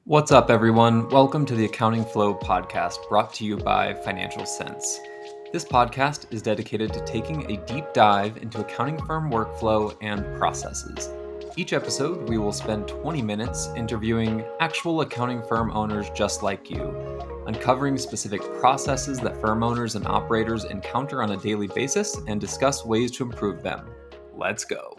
What's up, everyone? Welcome to the Accounting Flow podcast brought to you by Financial Sense. This podcast is dedicated to taking a deep dive into accounting firm workflow and processes. Each episode, we will spend 20 minutes interviewing actual accounting firm owners just like you, uncovering specific processes that firm owners and operators encounter on a daily basis and discuss ways to improve them. Let's go.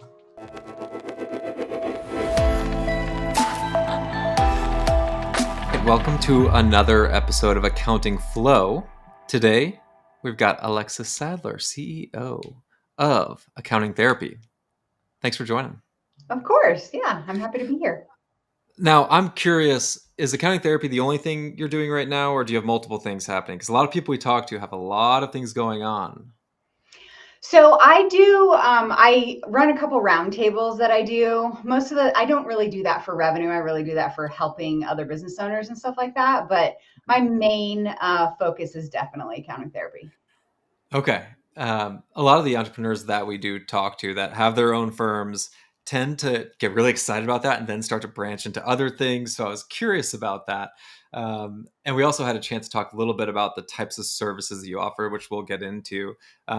Welcome to another episode of Accounting Flow. Today, we've got Alexis Sadler, CEO of Accounting Therapy. Thanks for joining. Of course. Yeah, I'm happy to be here. Now, I'm curious, is Accounting Therapy the only thing you're doing right now, or do you have multiple things happening? Because a lot of people we talk to have a lot of things going on. So I run a couple roundtables that I do. I don't really do that for revenue. I really do that for helping other business owners and stuff like that. But my main focus is definitely accounting therapy. Okay. A lot of the entrepreneurs that we do talk to that have their own firms tend to get really excited about that and then start to branch into other things. So I was curious about that. And we also had a chance to talk a little bit about the types of services that you offer, which we'll get into.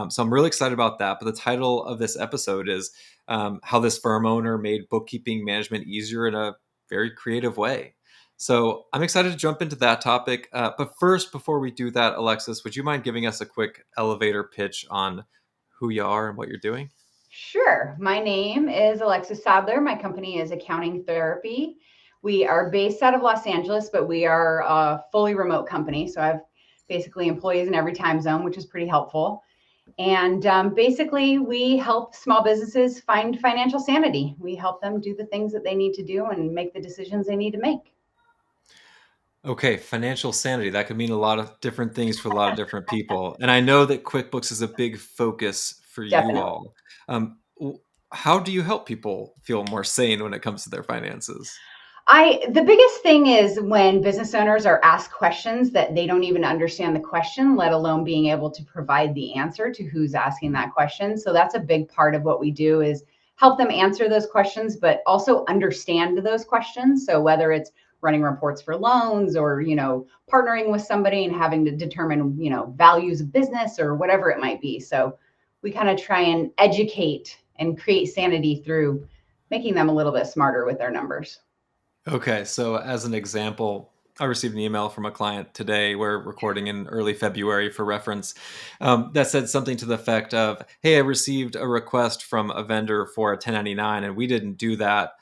So I'm really excited about that. But the title of this episode is How This Firm Owner Made Bookkeeping Management Easier in a Very Creative Way. So I'm excited to jump into that topic. But first, before we do that, Alexis, would you mind giving us a quick elevator pitch on who you are and what you're doing? Sure. My name is Alexis Sadler. My company is Accounting Therapy. We are based out of Los Angeles, but we are a fully remote company. So I have basically employees in every time zone, which is pretty helpful. And basically, we help small businesses find financial sanity. We help them do the things that they need to do and make the decisions they need to make. Okay, financial sanity. That could mean a lot of different things for a lot of different people. And I know that QuickBooks is a big focus for you Definitely. all. How do you help people feel more sane when it comes to their finances? The biggest thing is when business owners are asked questions that they don't even understand the question, let alone being able to provide the answer to who's asking that question. So that's a big part of what we do is help them answer those questions, but also understand those questions. So whether it's running reports for loans or, partnering with somebody and having to determine, values of business or whatever it might be. So we kind of try and educate and create sanity through making them a little bit smarter with their numbers. Okay, so as an example, I received an email from a client today. We're recording in early February for reference that said something to the effect of, hey, I received a request from a vendor for a 1099 and we didn't do that.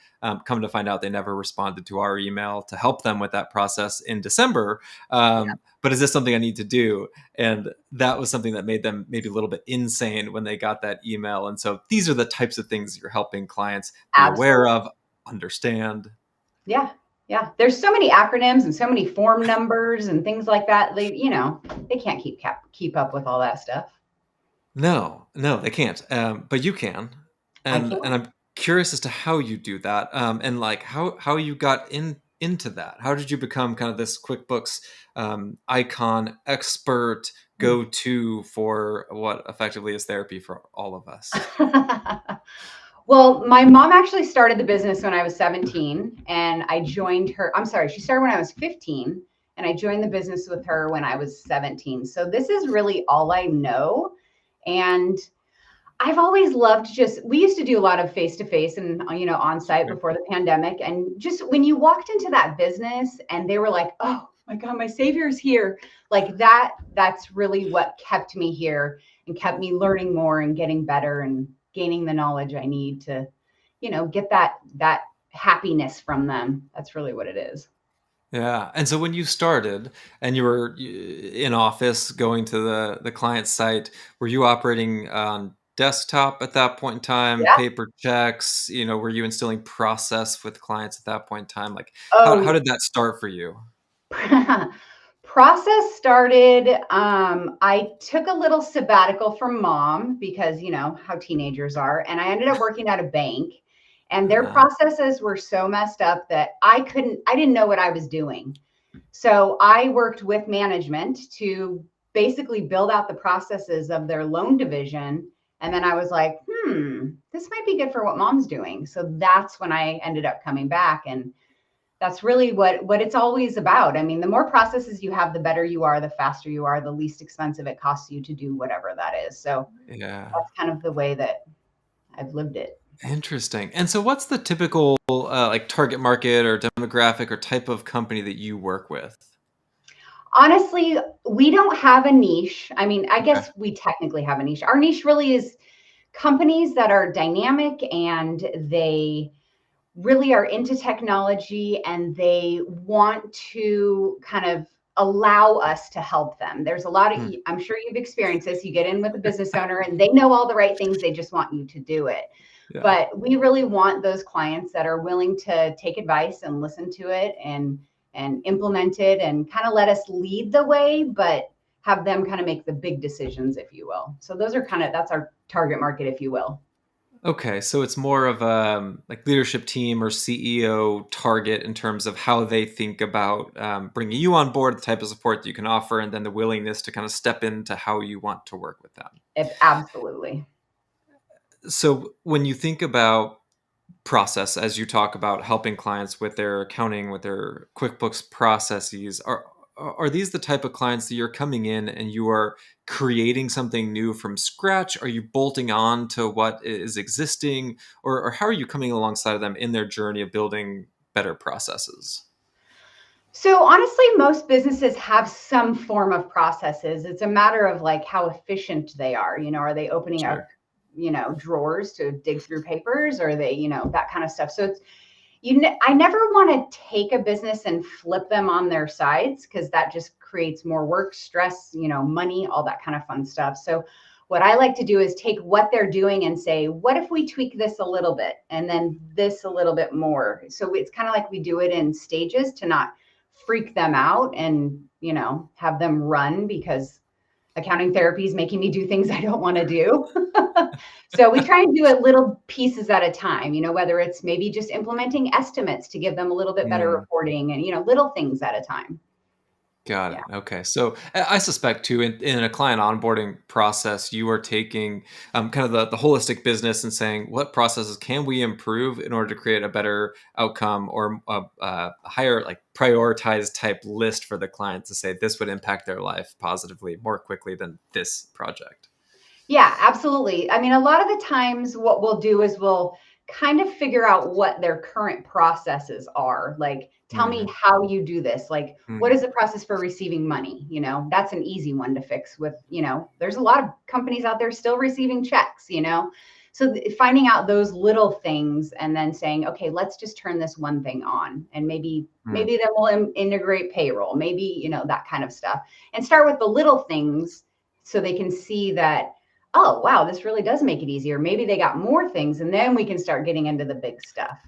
Come to find out they never responded to our email to help them with that process in December. But is this something I need to do? And that was something that made them maybe a little bit insane when they got that email. And so these are the types of things you're helping clients be aware of, understand. Yeah. Yeah. There's so many acronyms and so many form numbers and things like that. They can't keep up with all that stuff. No, they can't. But you can. I And can. I'm curious as to how you do that. And like how you got into that. How did you become kind of this QuickBooks icon expert go-to for what effectively is therapy for all of us? Well, my mom actually started the business when I was 17 and I joined her. I'm sorry, she started when I was 15 and I joined the business with her when I was 17. So this is really all I know. And I've always loved we used to do a lot of face-to-face and, on site before the pandemic. And just when you walked into that business and they were like, oh my God, my savior's here. Like that's really what kept me here and kept me learning more and getting better and gaining the knowledge I need to, get that happiness from them. That's really what it is. Yeah. And so when you started and you were in office going to the client site, were you operating on desktop at that point in time, Yeah. paper checks, were you instilling process with clients at that point in time? Like how Oh, did that start for you? process started. I took a little sabbatical from mom because how teenagers are, and I ended up working at a bank, and their Uh, processes were so messed up that I didn't know what I was doing. So I worked with management to basically build out the processes of their loan division. And then I was like, this might be good for what mom's doing. So that's when I ended up coming back and That's really what it's always about. I mean, the more processes you have, the better you are, the faster you are, the least expensive it costs you to do whatever that is. So Yeah. that's kind of the way that I've lived it. Interesting. And so what's the typical like target market or demographic or type of company that you work with? Honestly, we don't have a niche. I mean, I Okay. guess we technically have a niche. Our niche really is companies that are dynamic and they really are into technology and they want to kind of allow us to help them. There's a lot of, Hmm. I'm sure you've experienced this. You get in with a business owner and they know all the right things, they just want you to do it. Yeah. But we really want those clients that are willing to take advice and listen to it and implement it and kind of let us lead the way, but have them kind of make the big decisions, if you will. So those are kind of, that's our target market, if you will. Okay, so it's more of a like leadership team or CEO target in terms of how they think about bringing you on board, the type of support that you can offer, and then the willingness to kind of step into how you want to work with them. If absolutely. So when you think about process, as you talk about helping clients with their accounting, with their QuickBooks processes, are these the type of clients that you're coming in and you are creating something new from scratch? Are you bolting on to what is existing, or how are you coming alongside of them in their journey of building better processes? So honestly, most businesses have some form of processes. It's a matter of like how efficient they are. You know, are they opening up, Sure. drawers to dig through papers? Or are they, that kind of stuff. So it's I never want to take a business and flip them on their sides because that just creates more work, stress, money, all that kind of fun stuff. So what I like to do is take what they're doing and say, what if we tweak this a little bit and then this a little bit more? So it's kind of like we do it in stages to not freak them out and, have them run because accounting therapy is making me do things I don't want to do. So we try and do it little pieces at a time, whether it's maybe just implementing estimates to give them a little bit better Hmm. reporting and, little things at a time. Got Yeah. it. Okay. So I suspect too, in a client onboarding process, you are taking kind of the holistic business and saying, what processes can we improve in order to create a better outcome or a higher, like prioritized type list for the client to say this would impact their life positively more quickly than this project. Yeah, absolutely. I mean, a lot of the times what we'll do is we'll kind of figure out what their current processes are. Like, tell me Hmm. how you do this. Like, what Hmm. is the process for receiving money? That's an easy one to fix with, there's a lot of companies out there still receiving checks. So finding out those little things and then saying, okay, let's just turn this one thing on and maybe then we'll integrate payroll, maybe, that kind of stuff and start with the little things so they can see that oh, wow, this really does make it easier. Maybe they got more things, and then we can start getting into the big stuff.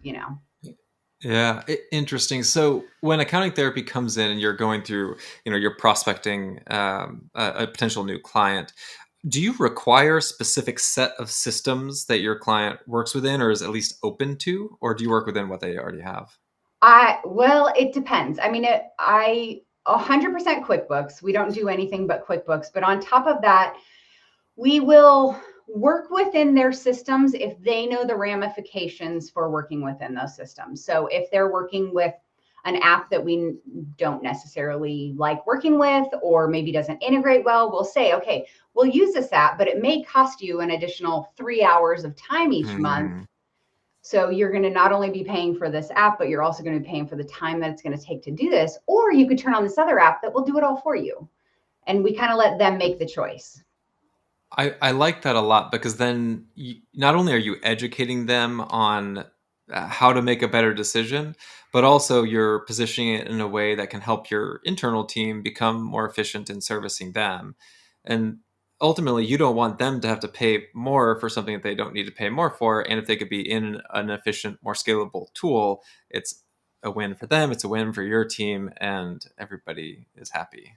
Yeah, interesting. So when accounting therapy comes in and you're going through, you're prospecting a potential new client, do you require a specific set of systems that your client works within or is at least open to, or do you work within what they already have? Well, it depends. I mean, 100% QuickBooks. We don't do anything but QuickBooks. But on top of that, we will work within their systems if they know the ramifications for working within those systems. So if they're working with an app that we don't necessarily like working with, or maybe doesn't integrate well, we'll say, okay, we'll use this app, but it may cost you an additional 3 hours of time each month. Hmm. So you're going to not only be paying for this app, but you're also going to be paying for the time that it's going to take to do this. Or you could turn on this other app that will do it all for you. And we kind of let them make the choice. I like that a lot because then not only are you educating them on how to make a better decision, but also you're positioning it in a way that can help your internal team become more efficient in servicing them. And ultimately, you don't want them to have to pay more for something that they don't need to pay more for. And if they could be in an efficient, more scalable tool, it's a win for them, it's a win for your team, and everybody is happy.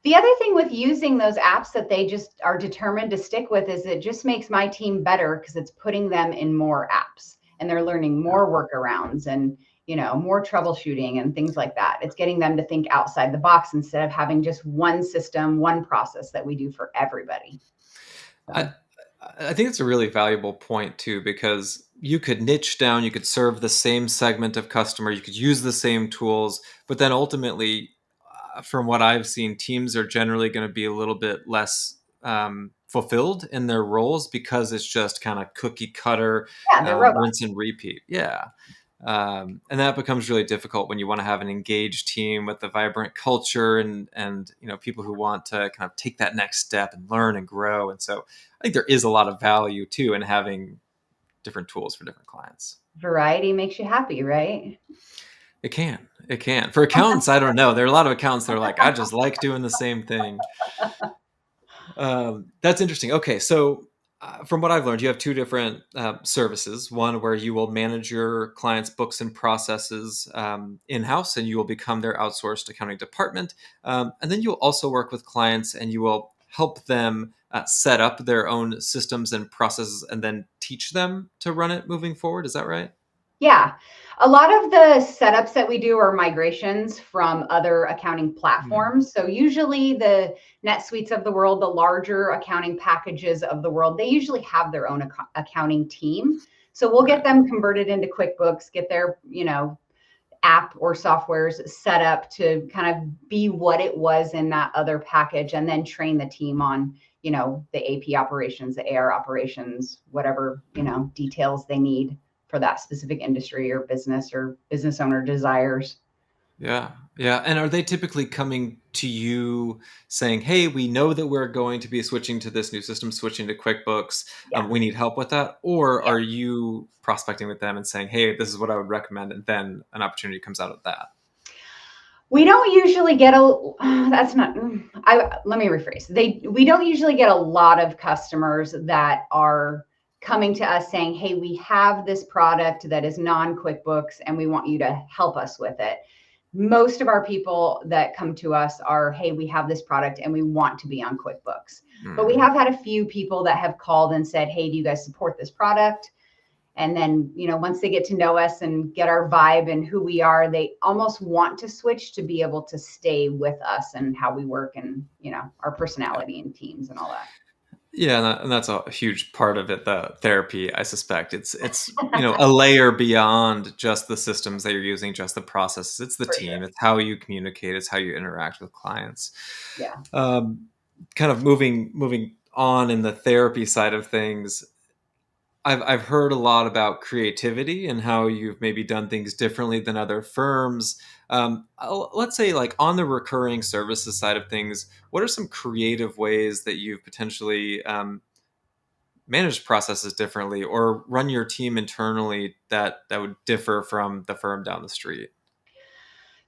The other thing with using those apps that they just are determined to stick with is it just makes my team better because it's putting them in more apps and they're learning more workarounds and more troubleshooting and things like that. It's getting them to think outside the box instead of having just one system, one process that we do for everybody. I, So I think it's a really valuable point too, because you could niche down, you could serve the same segment of customer, you could use the same tools, but then ultimately, from what I've seen, teams are generally going to be a little bit less fulfilled in their roles because it's just kind of cookie cutter, Yeah, they're robots. rinse and repeat. Yeah. And that becomes really difficult when you want to have an engaged team with a vibrant culture and people who want to kind of take that next step and learn and grow. And so I think there is a lot of value too in having different tools for different clients. Variety makes you happy, right? It can for accountants. I don't know, there are a lot of accountants that are like, I just like doing the same thing. That's interesting. Okay, so from what I've learned, you have two different services. One where you will manage your clients' books and processes in-house, and you will become their outsourced accounting department. And then you'll also work with clients, and you will help them set up their own systems and processes, and then teach them to run it moving forward. Is that right? Yeah. A lot of the setups that we do are migrations from other accounting Mm. platforms. So usually the NetSuites of the world, the larger accounting packages of the world, they usually have their own accounting team. So we'll get Right. them converted into QuickBooks, get their, app or softwares set up to kind of be what it was in that other package, and then train the team on, the AP operations, the AR operations, whatever, details they need for that specific industry or business owner desires. Yeah. Yeah. And are they typically coming to you saying, hey, we know that we're going to be switching to this new system, switching to QuickBooks. Yeah. We need help with that. Or Yeah. are you prospecting with them and saying, hey, this is what I would recommend? And then an opportunity comes out of that. We don't usually get a that's not I let me rephrase. We don't usually get a lot of customers that are coming to us saying, "Hey, we have this product that is non-QuickBooks and we want you to help us with it." Most of our people that come to us are, "Hey, we have this product and we want to be on QuickBooks." But we Mm. have had a few people that have called and said, "Hey, do you guys support this product?" And then, once they get to know us and get our vibe and who we are, they almost want to switch to be able to stay with us and how we work and, our Yeah. personality and teams and all that. Yeah, and that's a huge part of it. The therapy, I suspect, it's a layer beyond just the systems that you're using, just the processes. It's the For sure. team. It's how you communicate. It's how you interact with clients. Yeah. Um, Kind of moving on in the therapy side of things. I've heard a lot about creativity and how you've maybe done things differently than other firms. Let's say, like on the recurring services side of things, what are some creative ways that you've potentially manage processes differently or run your team internally that would differ from the firm down the street?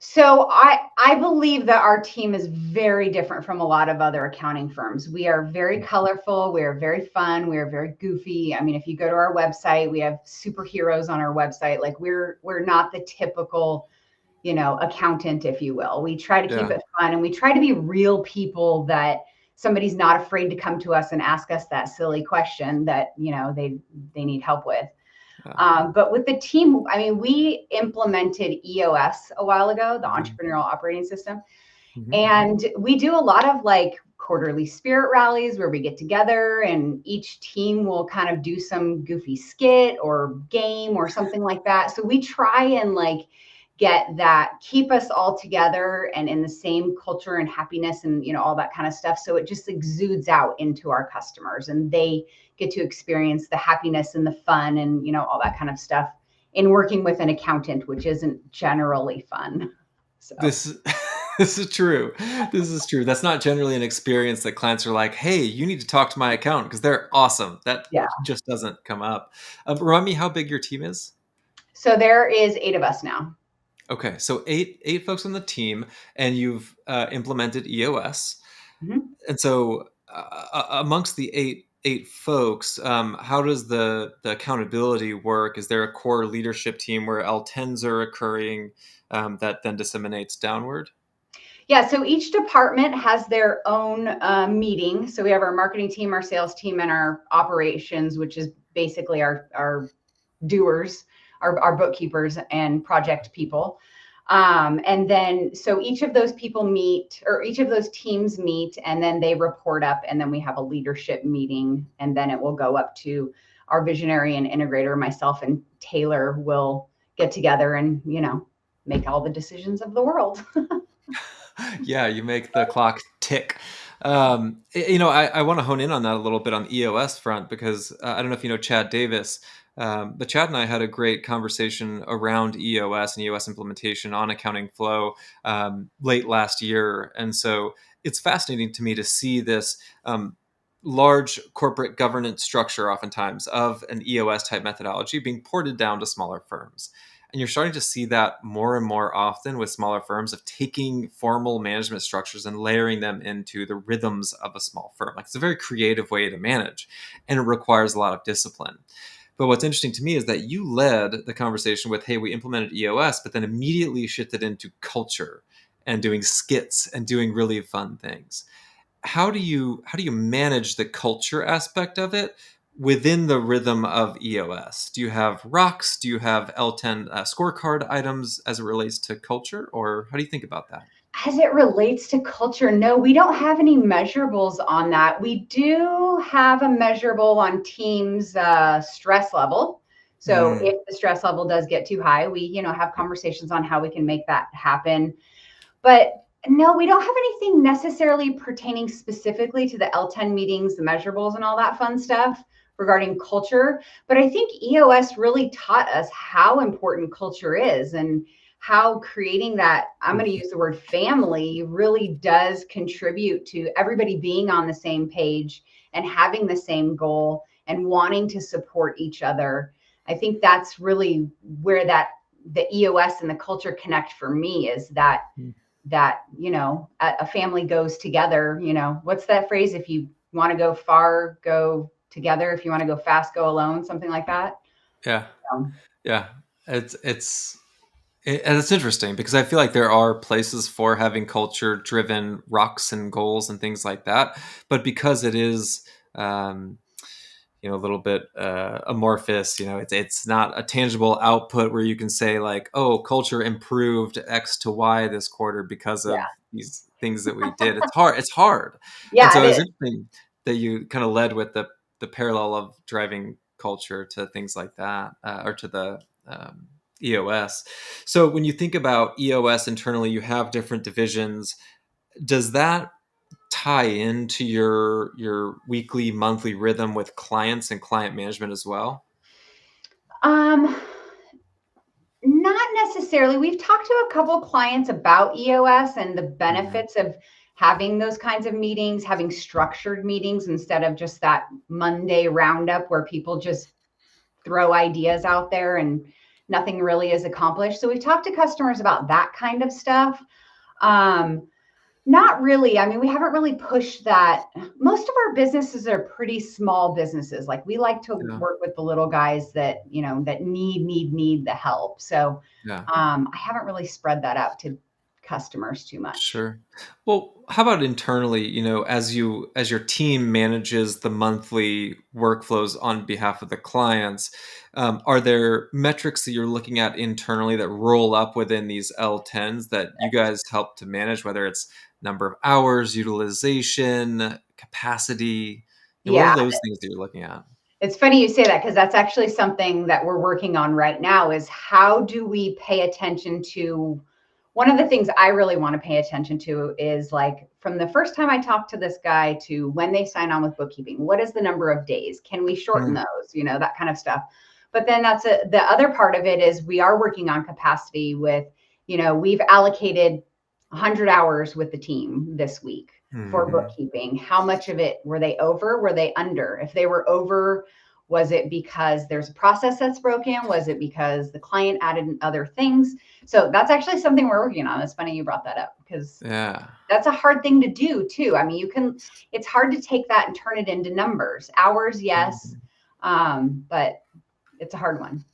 So I believe that our team is very different from a lot of other accounting firms. We are very colorful, we are very fun, we are very goofy. I mean, if you go to our website, we have superheroes on our website. Like we're not the typical, accountant, if you will. We try to keep Yeah. it fun and we try to be real people that somebody's not afraid to come to us and ask us that silly question that, they need help with. Yeah. But with the team, I mean, we implemented EOS a while ago, the Mhm. entrepreneurial operating system. Mhm. And we do a lot of like quarterly spirit rallies where we get together and each team will kind of do some goofy skit or game or something like that. So we try and like get that, keep us all together and in the same culture and happiness and, all that kind of stuff. So it just exudes out into our customers and they get to experience the happiness and the fun and, all that kind of stuff in working with an accountant, which isn't generally fun. So, This this is true. This is true. That's not generally an experience that clients are like, "Hey, you need to talk to my accountant because they're awesome." That yeah. just doesn't come up. Remind me how big your team is. So there is 8 of us now. Okay, so eight folks on the team, and you've implemented EOS. Mhm. And so, amongst the eight folks, how does the accountability work? Is there a core leadership team where L10s are occurring that then disseminates downward? Yeah, so each department has their own meeting. So we have our marketing team, our sales team, and our operations, which is basically our doers, our bookkeepers and project people. And then, so each of those people meet, or each of those teams meet, and then they report up, and then we have a leadership meeting, and then it will go up to our visionary and integrator. Myself and Taylor will get together and, make all the decisions of the world. Yeah, you make the clock tick. I want to hone in on that a little bit on the EOS front because I don't know if you know Chad Davis, but Chad and I had a great conversation around EOS and EOS implementation on accounting flow late last year. And so it's fascinating to me to see this large corporate governance structure, oftentimes, of an EOS type methodology being ported down to smaller firms. And you're starting to see that more and more often with smaller firms of taking formal management structures and layering them into the rhythms of a small firm. Like, it's a very creative way to manage, and it requires a lot of discipline. But what's interesting to me is that you led the conversation with, hey, we implemented EOS, but then immediately shifted into culture and doing skits and doing really fun things. How do you manage the culture aspect of it within the rhythm of EOS? Do you have rocks? Do you have L10 scorecard items as it relates to culture, or how do you think about that? As it relates to culture, no, we don't have any measurables on that. We do have a measurable on teams' stress level. So Mm, if the stress level does get too high, we, have conversations on how we can make that happen. But no, we don't have anything necessarily pertaining specifically to the L10 meetings, the measurables, and all that fun stuff regarding culture. But I think EOS really taught us how important culture is, and how creating that, I'm going to use the word family, really does contribute to everybody being on the same page and having the same goal and wanting to support each other. I think that's really where the EOS and the culture connect for me, is that a family goes together. What's that phrase? If you want to go far, go together. If you want to go fast, go alone. Something like that. yeah, Um, yeah. And it's interesting because I feel like there are places for having culture driven rocks and goals and things like that. But because it is, um, a little bit amorphous, it's not a tangible output where you can say, like, oh, culture improved X to Y this quarter because yeah, of these things that we did. It's hard. And yeah, so it it's is. interesting that you kind of led with the parallel of driving culture to things like that, or to the EOS. So when you think about EOS internally, you have different divisions. Does that tie into your weekly, monthly rhythm with clients and client management as well? Um, Not necessarily. We've talked to a couple of clients about EOS and the Mhm. benefits of having those kinds of meetings, having structured meetings instead of just that Monday roundup where people just throw ideas out there and nothing really is accomplished. So we've talked to customers about that kind of stuff. Um, Not really. I mean, we haven't really pushed that. Most of our businesses are pretty small businesses. Like, we like to Yeah, work with the little guys that, that need the help. So yeah. I haven't really spread that out to customers too much. Sure. Well, how about internally, as your team manages the monthly workflows on behalf of the clients, are there metrics that you're looking at internally that roll up within these L10s that you guys help to manage, whether it's number of hours, utilization, capacity? What are Yeah, those things that you're looking at? it's funny you say that, because that's actually something that we're working on right now, is how do we pay attention to, one of the things I really want to pay attention to is, like, from the first time I talk to this guy to when they sign on with bookkeeping, what is the number of days? Can we shorten Hmm. those? That kind of stuff. But then the other part of it is we are working on capacity with, we've allocated 100 hours with the team this week for Hmm. bookkeeping. How much of it were they over? Were they under? If they were over, was it because there's a process that's broken? Was it because the client added other things? So that's actually something we're working on. It's funny you brought that up, because Yeah. that's a hard thing to do too. I mean, it's hard to take that and turn it into numbers. Hours, yes, Mhm. but it's a hard one.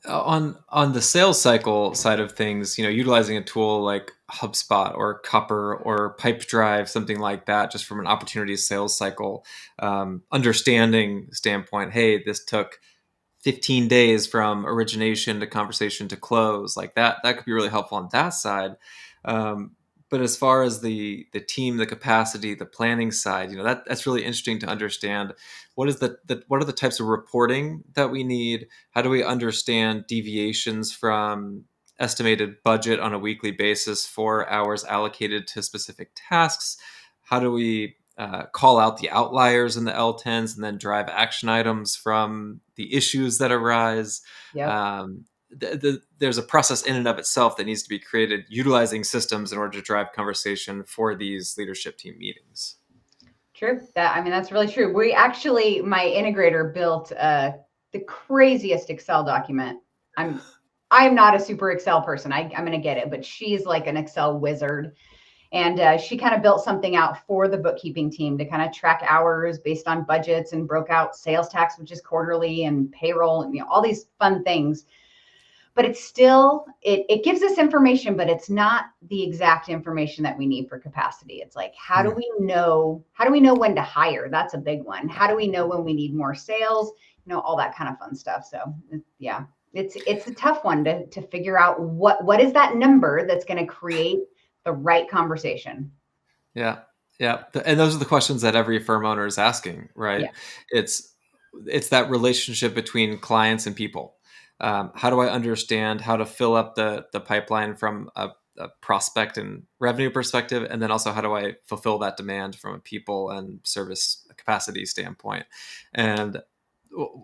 On the sales cycle side of things, utilizing a tool like HubSpot or Copper or Pipedrive, something like that, just from an opportunity sales cycle understanding standpoint. Hey, this took 15 days from origination to conversation to close, like that could be really helpful on that side. Um, but as far as the team, the capacity, the planning side, that's really interesting to understand. What is what are the types of reporting that we need? How do we understand deviations from estimated budget on a weekly basis for hours allocated to specific tasks? How do we call out the outliers in the L10s and then drive action items from the issues that arise? Yep. Um, there's a process in and of itself that needs to be created utilizing systems in order to drive conversation for these leadership team meetings. True. I mean, that's really true. We actually, my integrator built the craziest Excel document. I'm not a super Excel person. I'm going to get it, but she's like an Excel wizard. And she kind of built something out for the bookkeeping team to kind of track hours based on budgets, and broke out sales tax, which is quarterly, and payroll, and all these fun things. But it's still, it gives us information, but it's not the exact information that we need for capacity. It's like, how do we know when to hire? That's a big one. How do we know when we need more sales? All that kind of fun stuff. So yeah, it's a tough one to figure out what is that number that's going to create the right conversation. Yeah. Yeah. And those are the questions that every firm owner is asking, right? Yeah. It's that relationship between clients and people. How do I understand how to fill up the pipeline from a prospect and revenue perspective? And then also, how do I fulfill that demand from a people and service capacity standpoint? And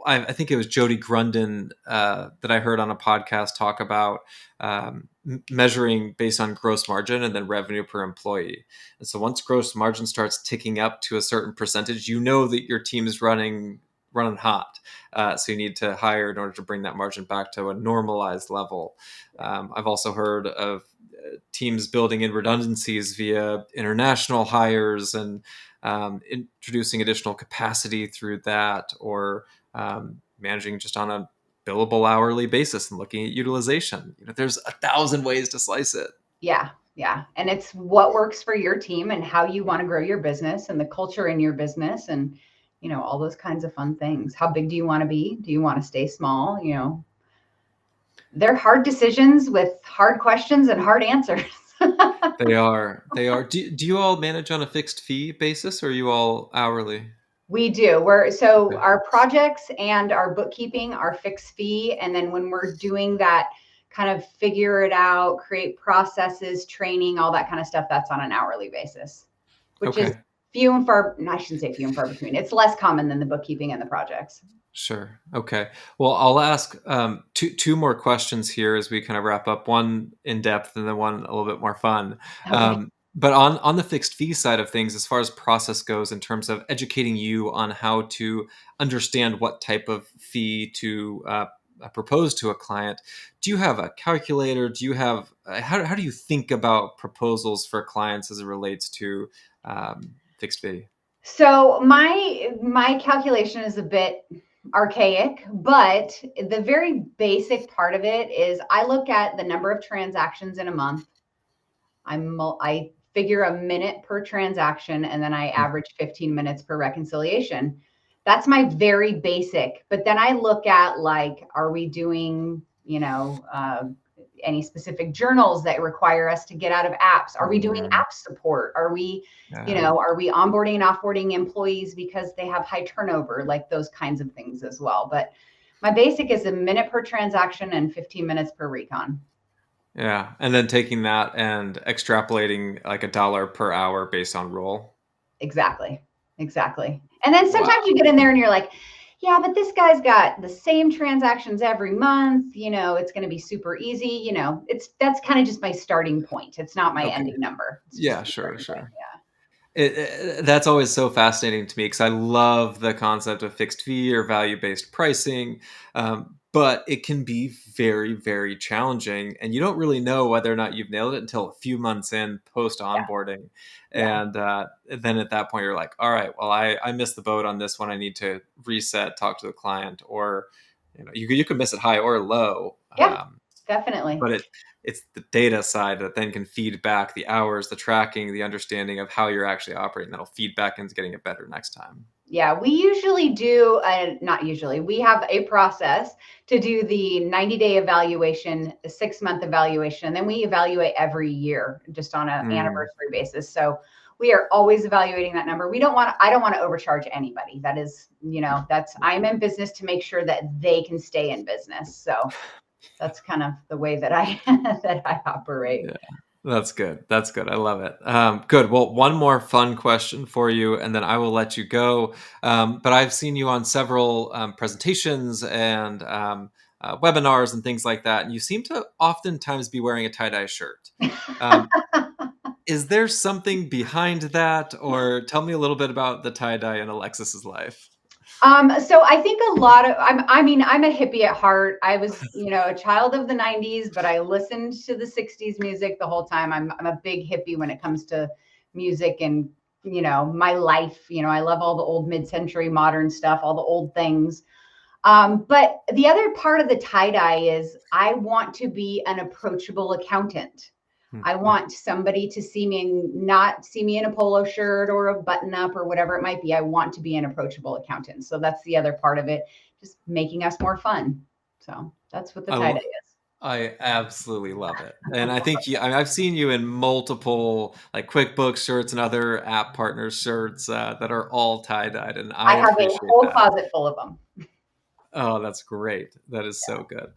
I think it was Jody Grundon that I heard on a podcast talk about measuring based on gross margin and then revenue per employee. And so once gross margin starts ticking up to a certain percentage, you know that your team is running hot. So you need to hire in order to bring that margin back to a normalized level. I've also heard of teams building in redundancies via international hires and introducing additional capacity through that, or managing just on a billable hourly basis and looking at utilization. There's 1,000 ways to slice it. Yeah. Yeah. And it's what works for your team and how you want to grow your business and the culture in your business, and, all those kinds of fun things. How big do you want to be? Do you want to stay small? They're hard decisions with hard questions and hard answers. They are. Do you all manage on a fixed fee basis, or are you all hourly? We do. Our projects and our bookkeeping are fixed fee. And then when we're doing that kind of figure it out, create processes, training, all that kind of stuff, that's on an hourly basis, which is few and far, I shouldn't say few and far between. It's less common than the bookkeeping and the projects. Sure. Okay. Well, I'll ask two more questions here as we kind of wrap up. One in depth and then one a little bit more fun. Okay. But on the fixed fee side of things, as far as process goes, in terms of educating you on how to understand what type of fee to propose to a client, do you have a calculator? Do you have how do you think about proposals for clients as it relates to fixed fee? So my calculation is a bit archaic, but the very basic part of it is I look at the number of transactions in a month. I figure a minute per transaction, and then I average 15 minutes per reconciliation. That's my very basic. But then I look at, like, are we doing, any specific journals that require us to get out of apps? Are we doing app support? Are we, are we onboarding and offboarding employees because they have high turnover? Like those kinds of things as well. But my basic is a minute per transaction and 15 minutes per recon. Yeah, and then taking that and extrapolating like $1 per hour based on role. Exactly. And then sometimes Wow. you get in there and you're like, yeah, but this guy's got the same transactions every month. It's going to be super easy. That's kind of just my starting point. It's not my ending number. It's Yeah, just sure, point. sure. Yeah. That's always so fascinating to me because I love the concept of fixed fee or value-based pricing, but it can be very, very challenging, and you don't really know whether or not you've nailed it until a few months in post onboarding, Yeah. and then at that point you're like, all right, well, I missed the boat on this one. I need to reset, talk to the client, or you could miss it high or low. Yeah, definitely. But it's the data side that then can feed back the hours, the tracking, the understanding of how you're actually operating that'll feed back into getting it better next time. Yeah, we usually do, not usually, we have a process to do the 90-day evaluation, a 6-month evaluation, and then we evaluate every year just on an Mm. anniversary basis. So we are always evaluating that number. I don't want to overcharge anybody. That is, I'm in business to make sure that they can stay in business. So that's kind of the way that I that I operate. Yeah, that's good. That's good. I love it. Good. Well, one more fun question for you, and then I will let you go. But I've seen you on several presentations and webinars and things like that, and you seem to oftentimes be wearing a tie-dye shirt. Um, is there something behind that, or tell me a little bit about the tie-dye in Alexis's life? So I think I'm a hippie at heart. I was, a child of the 90s, but I listened to the 60s music the whole time. I'm a big hippie when it comes to music and, my life. I love all the old mid-century modern stuff, all the old things. But the other part of the tie-dye is I want to be an approachable accountant. I want somebody to see me and not see me in a polo shirt or a button up or whatever it might be. I want to be an approachable accountant. So that's the other part of it, just making us more fun. So that's what the I, tie-dye lo- is. I absolutely love it. And I think I've seen you in multiple like QuickBooks shirts and other app partner shirts that are all tie-dyed, and I I have a appreciate whole that. closet full of them. Oh, that's great. That is so good.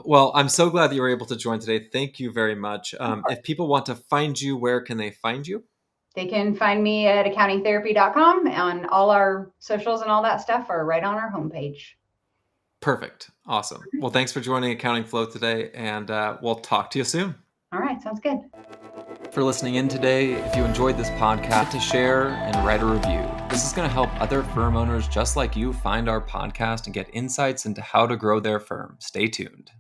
Well, I'm so glad that you were able to join today. Thank you very much. If people want to find you, where can they find you? They can find me at accountingtherapy.com, and all our socials and all that stuff are right on our homepage. Perfect. Awesome. Well, thanks for joining Accounting Flow today, and we'll talk to you soon. All right, sounds good. For listening in today. If you enjoyed this podcast, to share and write a review. This is going to help other firm owners just like you find our podcast and get insights into how to grow their firm. Stay tuned.